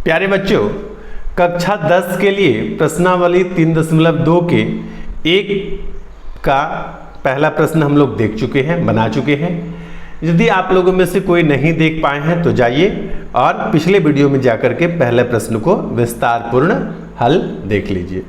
प्यारे बच्चों, कक्षा 10 के लिए प्रश्नावली 3.2 के एक का पहला प्रश्न हम लोग देख चुके हैं, बना चुके हैं। यदि आप लोगों में से कोई नहीं देख पाए हैं तो जाइए और पिछले वीडियो में जाकर के पहले प्रश्न को विस्तारपूर्ण हल देख लीजिए।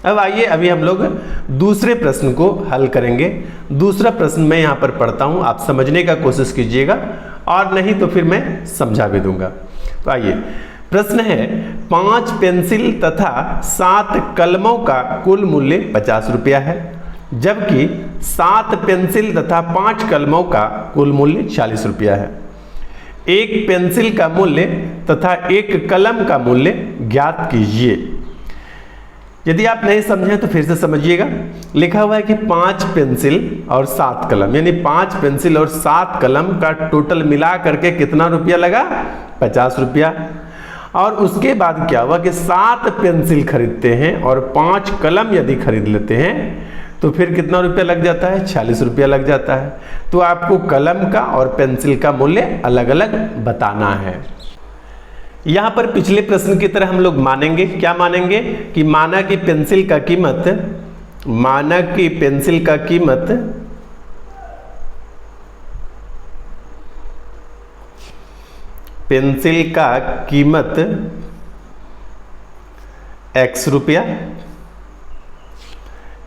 अब आइए अभी हम लोग दूसरे प्रश्न को हल करेंगे। दूसरा प्रश्न मैं यहाँ पर पढ़ता हूँ, आप समझने का कोशिश कीजिएगा और नहीं तो फिर मैं समझा भी दूंगा। तो आइए, प्रश्न है 5 पेंसिल तथा 7 कलमों का कुल मूल्य 50 रुपया है, जबकि 7 पेंसिल तथा 5 कलमों का कुल मूल्य 40 रुपया है। एक पेंसिल का मूल्य तथा एक कलम का मूल्य ज्ञात कीजिए। यदि आप नहीं समझे तो फिर से समझिएगा। लिखा हुआ है कि 5 पेंसिल और 7 कलम, यानी 5 पेंसिल और 7 कलम का टोटल मिला करके कितना रुपया लगा? 50 रुपया। और उसके बाद क्या हुआ कि 7 पेंसिल खरीदते हैं और 5 कलम यदि खरीद लेते हैं तो फिर कितना रुपया लग जाता है? 40 रुपया लग जाता है। तो आपको कलम का और पेंसिल का मूल्य अलग अलग बताना है। यहां पर पिछले प्रश्न की तरह हम लोग मानेंगे, क्या मानेंगे कि माना कि पेंसिल का कीमत, माना कि पेंसिल का कीमत x रुपया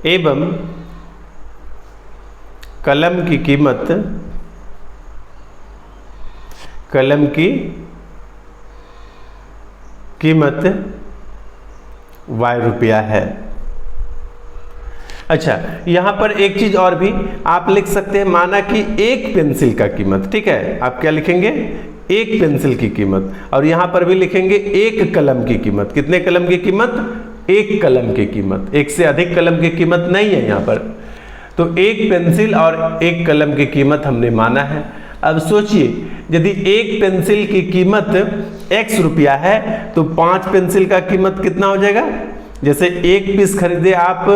एवं कलम की कीमत y रुपया है। अच्छा, यहां पर एक चीज और भी आप लिख सकते हैं, माना कि एक पेंसिल का कीमत, ठीक है, आप क्या लिखेंगे? एक पेंसिल की कीमत। और यहां पर भी लिखेंगे एक कलम की कीमत। कितने कलम की कीमत? एक कलम की कीमत। एक से अधिक कलम की कीमत नहीं है यहां पर। तो एक पेंसिल और एक कलम की कीमत हमने माना है। अब सोचिए, यदि एक पेंसिल की कीमत x रुपया है तो 5 पेंसिल का कीमत कितना हो जाएगा? जैसे एक पीस खरीदे आप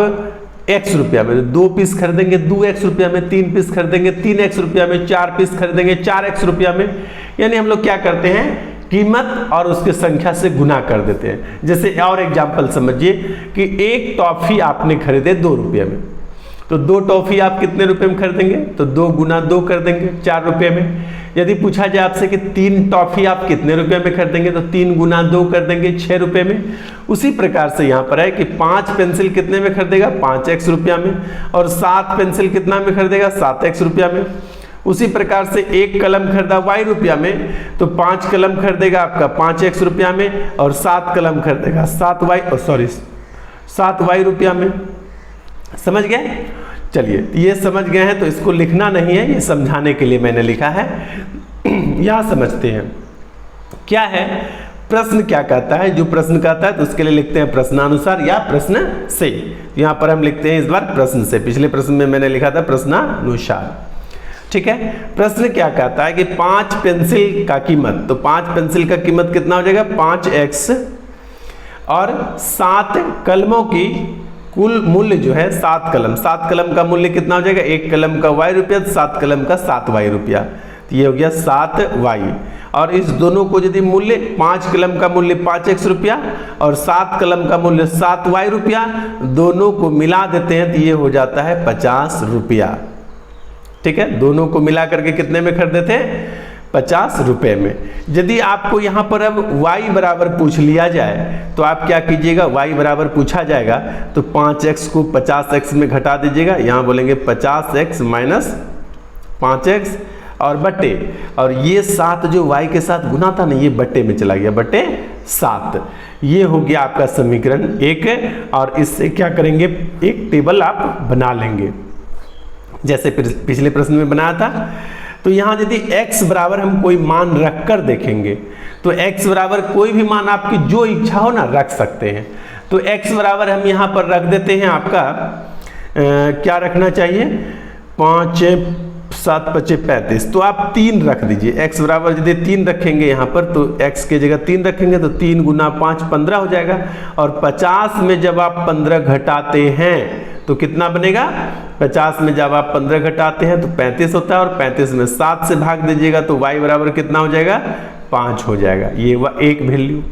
x रुपया में, 2 पीस खरीदेंगे 2x रुपया में, 3 पीस खरीदेंगे 3x रुपया में, 4 पीस खरीदेंगे 4x रुपया में। यानी हम लोग क्या करते हैं, कीमत और उसके संख्या से गुना कर देते हैं। जैसे और एग्जांपल समझिए कि एक टॉफी आपने खरीदे 2 रुपये में, तो 2 टॉफी आप कितने रुपए में खरीदेंगे? तो 2 गुना 2 कर देंगे, 4 रुपये में। यदि पूछा जाए आपसे कि 3 टॉफी आप कितने रुपए में खरीदेंगे, तो 3 गुना 2 कर देंगे, 6 रुपये में। उसी प्रकार से यहाँ पर है कि 5 पेंसिल कितने में खरीदेगा? 5x रुपया में। और 7 पेंसिल कितना में खरीदेगा? 7x रुपया में। उसी प्रकार से एक कलम खरीदा y रुपया में, तो 5 कलम खरीदेगा आपका 5x रुपया में, और 7 कलम खरीदेगा 7y रुपया में। समझ गए? चलिए, ये समझ गए हैं तो इसको लिखना नहीं है, ये समझाने के लिए मैंने लिखा है। यहां समझते हैं क्या है प्रश्न, क्या कहता है। जो प्रश्न कहता है तो उसके लिए लिखते हैं प्रश्नानुसार या प्रश्न से। यहां पर हम लिखते हैं इस बार प्रश्न से। पिछले प्रश्न में मैंने लिखा था प्रश्नानुसार, ठीक है। प्रश्न क्या कहता है कि 5 पेंसिल का कीमत, तो 5 पेंसिल का कीमत कितना हो जाएगा? 5x। और 7 कलमों की कुल मूल्य जो है 7 कलम का मूल्य कितना हो जाएगा? एक कलम का y रुपया, 7 कलम का 7y रुपया। तो ये हो गया 7y। और इस दोनों को यदि मूल्य, 5 कलम का मूल्य 5x रुपया और 7 कलम का मूल्य 7y रुपया, दोनों को मिला देते हैं तो ये हो जाता है 50 रुपया, ठीक है। दोनों को मिला करके कितने में खरीदे थे? 50 रुपये में। यदि आपको यहाँ पर अब y बराबर पूछ लिया जाए तो आप क्या कीजिएगा? y बराबर पूछा जाएगा तो 5x को 50x में घटा दीजिएगा। यहाँ बोलेंगे 50x माइनस 5x और बट्टे, और ये 7 जो y के साथ गुना था ना, ये बट्टे में चला गया, बट्टे 7। ये हो गया आपका समीकरण 1। और इससे क्या करेंगे? एक टेबल आप बना लेंगे जैसे पिछले प्रश्न में बनाया था। तो यहां यदि x बराबर हम कोई मान रखकर देखेंगे तो x बराबर कोई भी मान आपकी जो इच्छा हो ना रख सकते हैं। तो x बराबर हम यहां पर रख देते हैं आपका क्या रखना चाहिए? 5 7 5 35। तो आप 3 रख दीजिए। x बराबर यदि 3 रखेंगे यहाँ पर तो x की जगह 3 रखेंगे तो 3 गुना 5 15 हो जाएगा। और 50 में जब आप 15 घटाते हैं तो कितना बनेगा? 50 में जब आप 15 घटाते हैं तो 35 होता है, और 35 में 7 से भाग दीजिएगा तो y बराबर कितना हो जाएगा? 5 हो जाएगा। ये एक वैल्यू।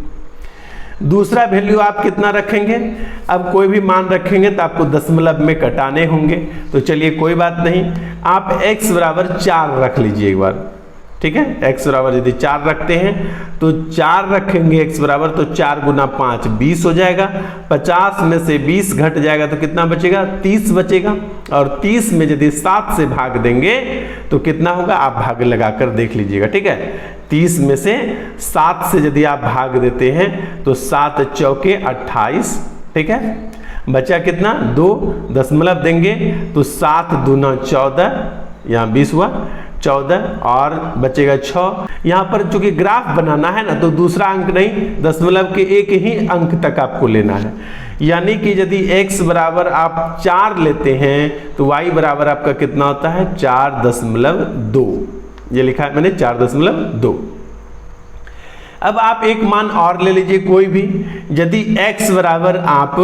दूसरा वैल्यू आप कितना रखेंगे, अब कोई भी मान रखेंगे तो आपको दशमलव में कटाने होंगे, तो चलिए कोई बात नहीं, आप x बराबर 4 रख लीजिए एक बार, ठीक है। x बराबर यदि 4 रखते हैं तो 4 रखेंगे x बराबर, तो 4 गुना 5 20 हो जाएगा, 50 में से 20 घट जाएगा तो कितना बचेगा, 30 बचेगा, और 30 में यदि 7 से भाग देंगे तो कितना होगा, आप भाग लगाकर देख लीजिएगा, ठीक है। 30 में से 7 से यदि आप भाग देते हैं तो 7 चौके 28, ठीक है, बचा कितना 2, दशमलव देंगे तो 7 दूना 14, यहाँ 20 हुआ 14 और बचेगा 6। यहाँ पर चूंकि ग्राफ बनाना है ना तो दूसरा अंक नहीं, दशमलव के एक ही अंक तक आपको लेना है, यानी कि यदि x बराबर आप 4 लेते हैं तो y बराबर आपका कितना होता है 4.2, ये लिखा है मैंने 4.2। अब आप एक मान और ले लीजिए कोई भी, यदि x बराबर आप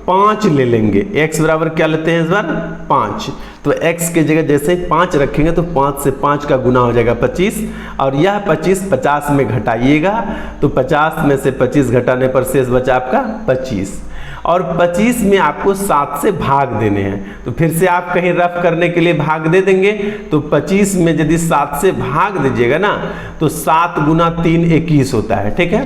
5 ले लेंगे, x बराबर क्या लेते हैं इस बार 5, तो x के जगह जैसे 5 रखेंगे तो 5 से 5 का गुना हो जाएगा 25, और यह 25 50 में घटाइएगा तो 50 में से 25 घटाने पर शेष बचा आपका 25, और 25 में आपको 7 से भाग देने हैं, तो फिर से आप कहीं रफ करने के लिए भाग दे देंगे, तो 25 में यदि 7 से भाग दीजिएगा ना तो 7 गुना 3 21 होता है, ठीक है,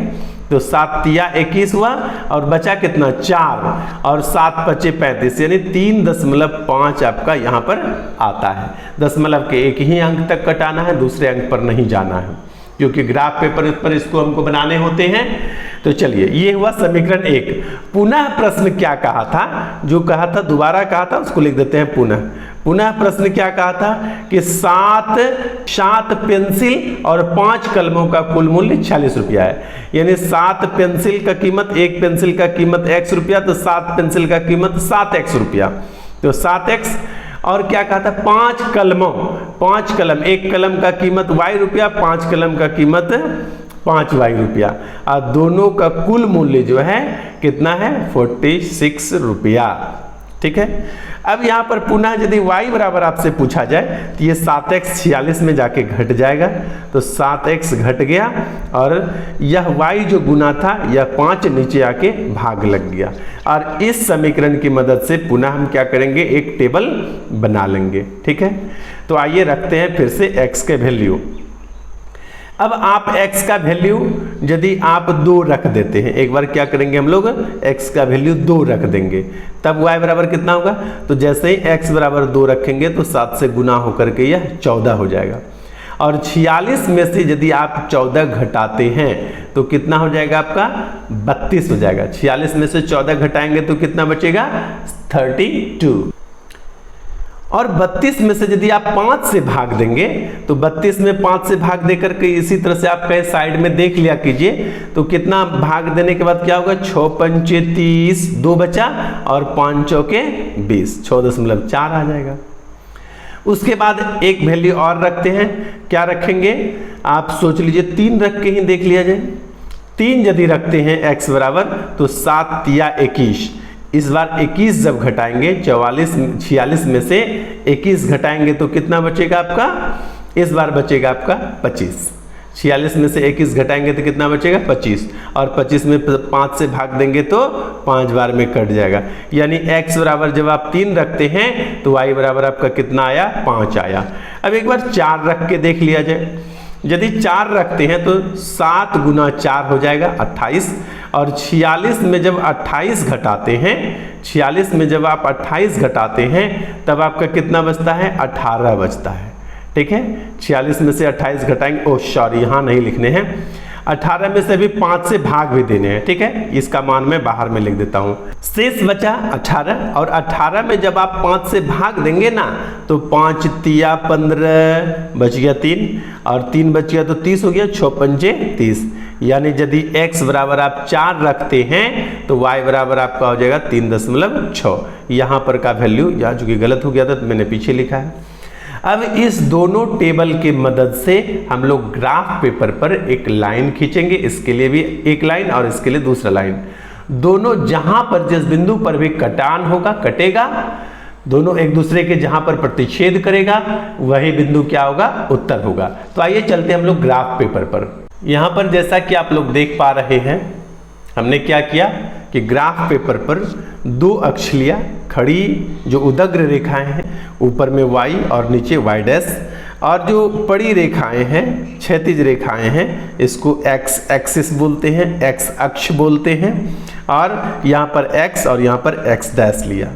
तो 7 तिया 21 हुआ, और बचा कितना 4, और 7 पचे 35, यानी 3.5 आपका यहाँ पर आता है। दशमलव के एक ही अंक तक कटाना है, दूसरे अंक पर नहीं जाना है, क्योंकि ग्राफ पेपर पर इसको हमको बनाने होते हैं। तो चलिए ये हुआ समीकरण 1। पुनः प्रश्न क्या कहा था, जो कहा था दोबारा कहा था उसको लिख देते हैं पुनः प्रश्न क्या कहा था कि 7 पेंसिल और 5 कलमों का कुल मूल्य 46 रुपया है, यानी 7 पेंसिल का कीमत, एक पेंसिल का कीमत x रुपया, तो 7 पेंसिल का कीमत 7x रुपया, तो 7x, और क्या कहा था 5 कलमों, 5 कलम, एक कलम का कीमत y रुपया, 5 कलम का कीमत 5y रुपया, और दोनों का कुल मूल्य जो है कितना है 46 रुपया, ठीक है। अब यहाँ पर पुनः यदि y बराबर आपसे पूछा जाए तो ये 7x 46 में जाके घट जाएगा, तो 7x घट गया, और यह y जो गुना था यह 5 नीचे आके भाग लग गया, और इस समीकरण की मदद से पुनः हम क्या करेंगे, एक टेबल बना लेंगे, ठीक है। तो आइए रखते हैं फिर से x के वैल्यू। अब आप x का वैल्यू यदि आप 2 रख देते हैं, एक बार क्या करेंगे हम लोग x का वैल्यू 2 रख देंगे, तब y बराबर कितना होगा, तो जैसे ही x बराबर 2 रखेंगे तो 7 से गुना होकर के यह 14 हो जाएगा, और 46 में से यदि आप 14 घटाते हैं तो कितना हो जाएगा आपका 32 हो जाएगा। 46 में से 14 घटाएंगे तो कितना बचेगा 32, और 32 में से यदि आप 5 से भाग देंगे तो 32 में 5 से भाग देकर के इसी तरह से आप कहीं साइड में देख लिया कीजिए, तो कितना भाग देने के बाद क्या होगा 6 पंचे 30, 2 बचा, और 5 चौके 20, 6.4 आ जाएगा। उसके बाद एक वैल्यू और रखते हैं, क्या रखेंगे आप सोच लीजिए, 3 रख के ही देख लिया जाए। 3 यदि रखते हैं x बराबर तो 7 तिया 21, इस बार 21 जब घटाएंगे 46 में से 21 घटाएंगे तो कितना बचेगा आपका, इस बार बचेगा आपका 25। 46 में से 21 घटाएंगे तो कितना बचेगा 25, और 25 में 5 से भाग देंगे तो 5 बार में कट जाएगा, यानी x बराबर जब आप 3 रखते हैं तो y बराबर आपका कितना आया 5 आया। अब एक बार 4 रख के देख लिया जाए, यदि 4 रखते हैं तो 7 गुना 4 हो जाएगा 28, और 46 में जब 28 घटाते हैं, 46 में जब आप 28 घटाते हैं तब आपका कितना बचता है 18 बचता है, ठीक है। 46 में से 28 घटाएंगे, ओह सॉरी यहाँ नहीं लिखने हैं, 18 में से भी 5 से भाग भी देने हैं, ठीक है, इसका मान मैं बाहर में लिख देता हूँ। शेष बचा 18, और 18 में जब आप 5 से भाग देंगे ना तो 5 तिया 15, बच गया 3, और 3 बच गया तो 30 हो गया, 6 पंजे 30, यानी यदि x बराबर आप 4 रखते हैं तो y बराबर आपका हो जाएगा 3.6। यहाँ पर का वैल्यू यहाँ चूंकि गलत हो गया था तो मैंने पीछे लिखा है। अब इस दोनों टेबल की मदद से हम लोग ग्राफ पेपर पर एक लाइन खींचेंगे, इसके लिए भी एक लाइन और इसके लिए दूसरा लाइन, दोनों जहां पर जिस बिंदु पर भी कटान होगा कटेगा, दोनों एक दूसरे के जहां पर प्रतिच्छेद करेगा वही बिंदु क्या होगा उत्तर होगा। तो आइए चलते हैं हम लोग ग्राफ पेपर पर। यहां पर जैसा कि आप लोग देख पा रहे हैं हमने क्या किया कि ग्राफ पेपर पर दो अक्ष लिया, खड़ी जो उदग्र रेखाएं हैं ऊपर में y और नीचे y डैश, और जो पड़ी रेखाएं हैं क्षैतिज रेखाएं हैं इसको x एक्सिस बोलते हैं, x अक्ष बोलते हैं, और यहाँ पर x और यहाँ पर x डैश लिया।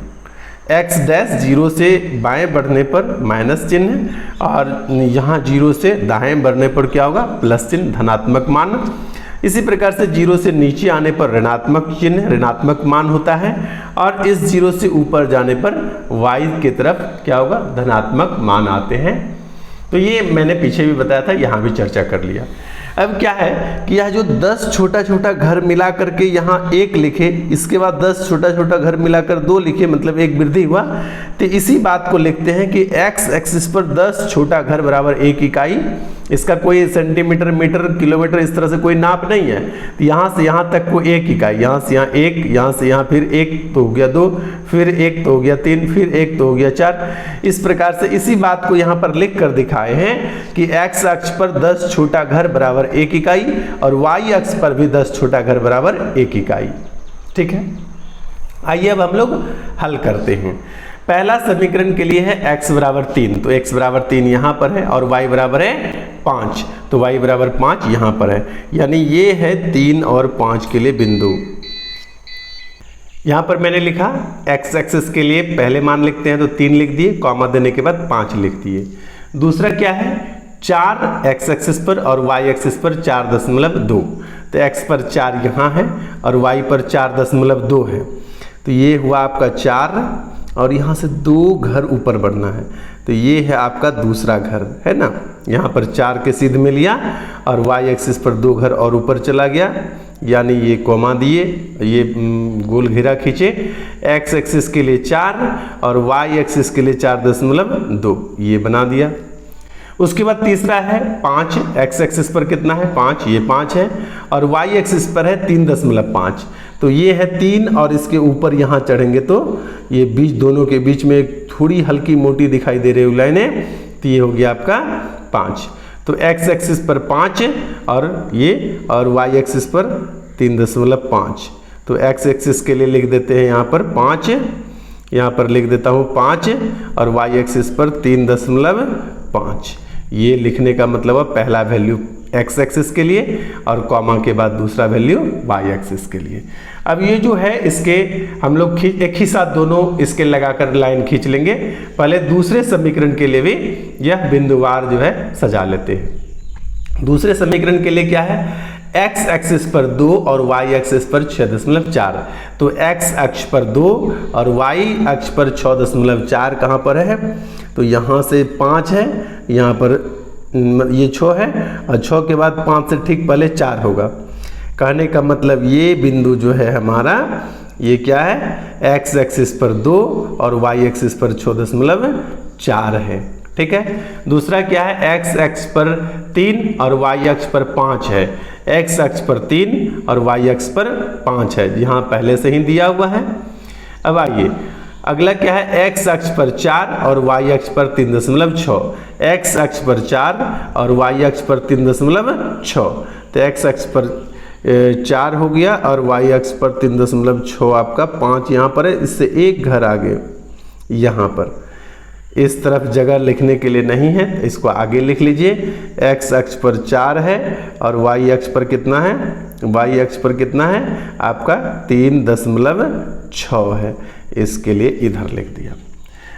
x डैश 0 से बाएं बढ़ने पर माइनस चिन्ह और यहाँ 0 से दाएं बढ़ने पर क्या होगा, प्लस चिन्ह, धनात्मक मान। इसी प्रकार से 0 से नीचे आने पर ऋणात्मक चिन्ह, ऋणात्मक मान होता है, और इस 0 से ऊपर जाने पर y की तरफ क्या होगा, धनात्मक मान आते हैं। तो ये मैंने पीछे भी बताया था, यहाँ भी चर्चा कर लिया। अब क्या है कि यह जो 10 छोटा छोटा घर मिला करके यहाँ 1 लिखे, इसके बाद 10 छोटा छोटा घर मिलाकर 2 लिखे, मतलब एक वृद्धि हुआ। तो इसी बात को लिखते हैं कि x एक्सिस पर 10 छोटा घर बराबर 1 इकाई। इसका कोई सेंटीमीटर, मीटर, किलोमीटर इस तरह से कोई नाप नहीं है। तो यहाँ से यहाँ तक को 1 इकाई, यहाँ से यहाँ 1, यहाँ से यहाँ फिर 1 तो हो गया 2, फिर 1 तो हो गया 3, फिर 1 तो हो गया 4। इस प्रकार से इसी बात को यहाँ पर लिख कर दिखाए हैं कि x अक्ष पर 10 छोटा घर बराबर 1 इकाई और y अक्ष पर भी 10 छोटा घर बराबर 1 इकाई। ठीक है, आइए अब हम लोग हल करते हैं। पहला समीकरण के लिए है x बराबर 3, तो x बराबर 3 यहाँ पर है और y बराबर है 5, तो y बराबर 5 यहाँ पर है, यानी ये है 3 और 5 के लिए बिंदु। यहाँ पर मैंने लिखा x एक्सिस के लिए पहले मान लिखते हैं, तो 3 लिख दिए, कॉमा देने के बाद 5 लिख दिए। दूसरा क्या है, 4 x एक्सिस पर और y एक्सिस पर 4.2, तो x पर 4 यहाँ है और y पर 4.2 है, तो ये हुआ आपका 4, और यहाँ से 2 घर ऊपर बढ़ना है, तो ये है आपका दूसरा घर, है ना। यहाँ पर 4 के सीध में लिया और y एक्सिस पर 2 घर और ऊपर चला गया, यानी ये कॉमा दिए, ये गोल घेरा खींचे, x एक्सिस के लिए 4 और y एक्सिस के लिए 4.2, ये बना दिया। उसके बाद तीसरा है 5, x एक्सिस पर कितना है 5, ये 5 है, और y एक्सिस पर है 3.5, तो ये है 3, और इसके ऊपर यहाँ चढ़ेंगे तो ये बीच, दोनों के बीच में एक थोड़ी हल्की मोटी दिखाई दे रही लाइनें, तो ये हो गया आपका 5। तो x एक्सिस पर 5 और ये, और y एक्सिस पर 3.5, तो x एक्सिस के लिए लिख देते हैं यहाँ पर 5, यहाँ पर लिख देता हूँ 5 और y एक्सिस पर 3.5। ये लिखने का मतलब है पहला वैल्यू x एक्सिस के लिए और कॉमा के बाद दूसरा वैल्यू y एक्सिस के लिए। अब ये जो है इसके हम लोग एक ही साथ दोनों इसके लगाकर लाइन खींच लेंगे। पहले दूसरे समीकरण के लिए भी यह बिंदुवार जो है सजा लेते हैं। दूसरे समीकरण के लिए क्या है, x एक्सिस पर 2 और y एक्सिस पर 6.4, तो x अक्ष पर 2 और y अक्ष पर 6.4 कहाँ पर है, तो यहाँ से 5 है, यहाँ पर ये 6 है, और 6 के बाद 5 से ठीक पहले 4 होगा। कहने का मतलब ये बिंदु जो है हमारा, ये क्या है, x एक्सिस पर 2 और y एक्सिस पर 6.4 है। ठीक है। दूसरा क्या है, x अक्ष पर 3 और y अक्ष पर 5 है, x अक्ष पर 3 और y अक्ष पर 5 है, यहाँ पहले से ही दिया हुआ है। अब आइए अगला क्या है, x अक्ष पर 4 और y अक्ष पर 3.6, x अक्ष पर 4 और y अक्ष पर 3.6, तो x अक्ष पर 4 हो गया और y अक्ष पर 3.6 आपका 5 यहाँ पर है, इससे एक घर आगे यहाँ पर इस तरफ जगह लिखने के लिए नहीं है, इसको आगे लिख लीजिए। x अक्ष पर 4 है और y अक्ष पर कितना है, y अक्ष पर कितना है आपका 3.6 है, इसके लिए इधर लिख दिया।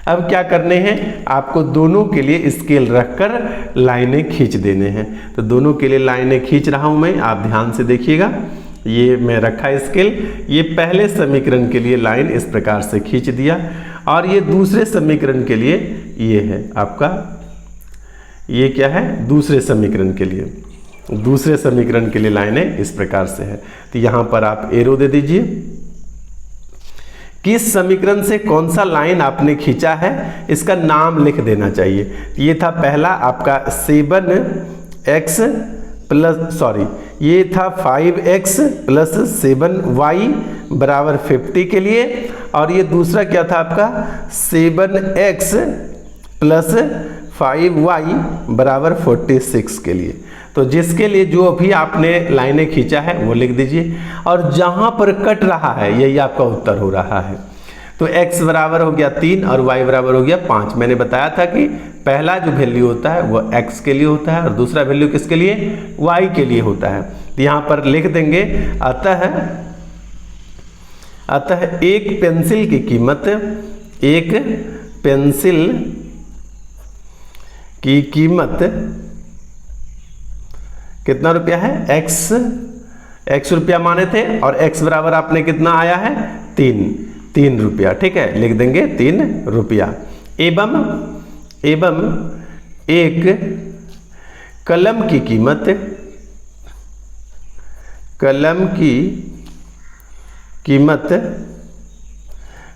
अब क्या करने हैं, आपको दोनों के लिए स्केल रखकर लाइनें खींच देने हैं। तो दोनों के लिए लाइनें खींच रहा हूं मैं, आप ध्यान से देखिएगा। ये मैं रखा स्केल, ये पहले समीकरण के लिए लाइन इस प्रकार से खींच दिया, और ये दूसरे समीकरण के लिए ये है आपका, ये क्या है, दूसरे समीकरण के लिए, दूसरे समीकरण के लिए लाइनें इस प्रकार से है। तो यहाँ पर आप एरो दे दीजिए, किस समीकरण से कौन सा लाइन आपने खींचा है इसका नाम लिख देना चाहिए। ये था पहला आपका 7x प्लस, सॉरी ये था 5x प्लस 7y बराबर 50 के लिए, और ये दूसरा क्या था आपका 7x प्लस 5y बराबर 46 के लिए। तो जिसके लिए जो अभी आपने लाइनें खींचा है वो लिख दीजिए, और जहां पर कट रहा है यही आपका उत्तर हो रहा है। तो x बराबर हो गया 3 और y बराबर हो गया 5। मैंने बताया था कि पहला जो वैल्यू होता है वो x के लिए होता है और दूसरा वैल्यू किसके लिए, y के लिए होता है। तो यहाँ पर लिख देंगे अतः एक पेंसिल की कीमत, एक पेंसिल की कीमत कितना रुपया है, x रुपया माने थे, और x बराबर आपने कितना आया है 3 रुपया। ठीक है, लिख देंगे 3 रुपया। एवं एक कलम की कीमत,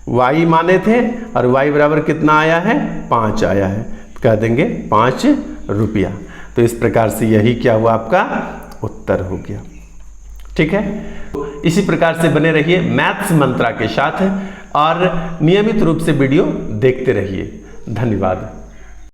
y माने थे और y बराबर कितना आया है 5 आया है, कह देंगे 5 रुपया। तो इस प्रकार से यही क्या हुआ, आपका उत्तर हो गया। ठीक है, इसी प्रकार से बने रहिए मैथ्स मंत्रा के साथ और नियमित रूप से वीडियो देखते रहिए। धन्यवाद।